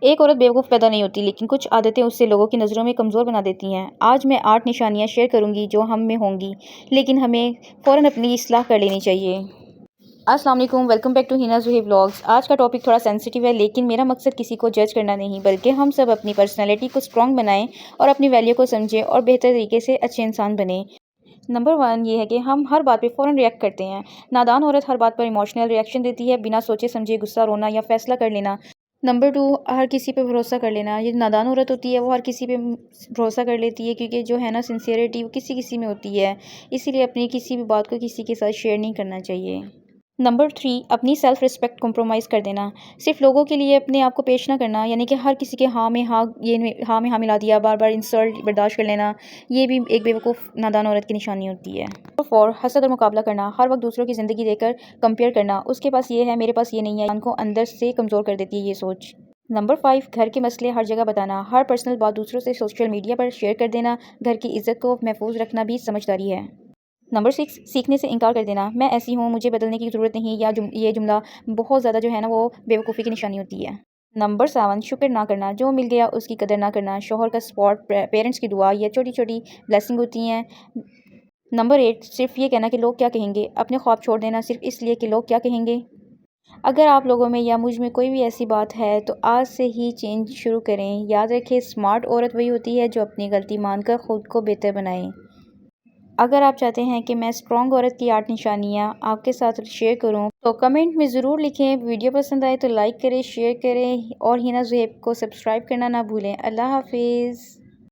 ایک عورت بیوقوف پیدا نہیں ہوتی، لیکن کچھ عادتیں اسے لوگوں کی نظروں میں کمزور بنا دیتی ہیں۔ آج میں 8 نشانیاں شیئر کروں گی جو ہم میں ہوں گی، لیکن ہمیں فوراً اپنی اصلاح کر لینی چاہیے۔ السلام علیکم، welcome back to Hina Zohaib vlogs. آج کا ٹاپک تھوڑا سینسیٹیو ہے، لیکن میرا مقصد کسی کو جج کرنا نہیں، بلکہ ہم سب اپنی پرسنالٹی کو اسٹرانگ بنائیں اور اپنی ویلیو کو سمجھیں اور بہتر طریقے سے اچھے انسان بنیں۔ نمبر 1 یہ ہے کہ ہم ہر بات پہ فوراً ریئیکٹ کرتے ہیں۔ نادان عورت ہر بات پر ایموشنل ریئیکشن دیتی ہے، بنا سوچے سمجھے غصہ، رونا یا فیصلہ کر لینا۔ نمبر 2 ہر کسی پہ بھروسہ کر لینا۔ یہ نادان عورت ہوتی ہے، وہ ہر کسی پہ بھروسہ کر لیتی ہے، کیونکہ جو ہے نا سنسیئرٹی وہ کسی میں ہوتی ہے، اسی لیے اپنی کسی بھی بات کو کسی کے ساتھ شیئر نہیں کرنا چاہیے۔ نمبر 3 اپنی سیلف رسپیکٹ کمپرومائز کر دینا۔ صرف لوگوں کے لیے اپنے آپ کو پیش نہ کرنا، یعنی کہ ہر کسی کے ہاں میں ہاں ملا دیا، بار بار انسلٹ برداشت کر لینا، یہ بھی ایک بیوقوف نادان عورت کی نشانی ہوتی ہے۔ نمبر 4 حسد اور مقابلہ کرنا۔ ہر وقت دوسروں کی زندگی دیکھ کر کمپیئر کرنا، اس کے پاس یہ ہے میرے پاس یہ نہیں ہے، انسان کو اندر سے کمزور کر دیتی ہے یہ سوچ۔ نمبر 5 گھر کے مسئلے ہر جگہ بتانا۔ ہر پرسنل بات دوسروں سے سوشل میڈیا پر شیئر کر دینا، گھر کی عزت کو محفوظ رکھنا بھی سمجھداری ہے۔ نمبر 6 سیکھنے سے انکار کر دینا۔ میں ایسی ہوں، مجھے بدلنے کی ضرورت نہیں، یا یہ جملہ بہت زیادہ جو ہے نا وہ بیوقوفی کی نشانی ہوتی ہے۔ نمبر 7 شکر نہ کرنا۔ جو مل گیا اس کی قدر نہ کرنا، شوہر کا سپورٹ، پیرنٹس کی دعا یا چھوٹی چھوٹی بلیسنگ ہوتی ہیں۔ نمبر 8 صرف یہ کہنا کہ لوگ کیا کہیں گے۔ اپنے خواب چھوڑ دینا صرف اس لیے کہ لوگ کیا کہیں گے۔ اگر آپ لوگوں میں یا مجھ میں کوئی بھی ایسی بات ہے تو آج سے ہی چینج شروع کریں۔ یاد رکھیں اسمارٹ عورت وہی ہوتی ہے جو اپنی غلطی مان کر خود کو بہتر بنائے۔ اگر آپ چاہتے ہیں کہ میں اسٹرانگ عورت کی 8 نشانیاں آپ کے ساتھ شیئر کروں تو کمنٹ میں ضرور لکھیں۔ ویڈیو پسند آئے تو لائک کریں، شیئر کریں اور ہینا زہیب کو سبسکرائب کرنا نہ بھولیں۔ اللہ حافظ۔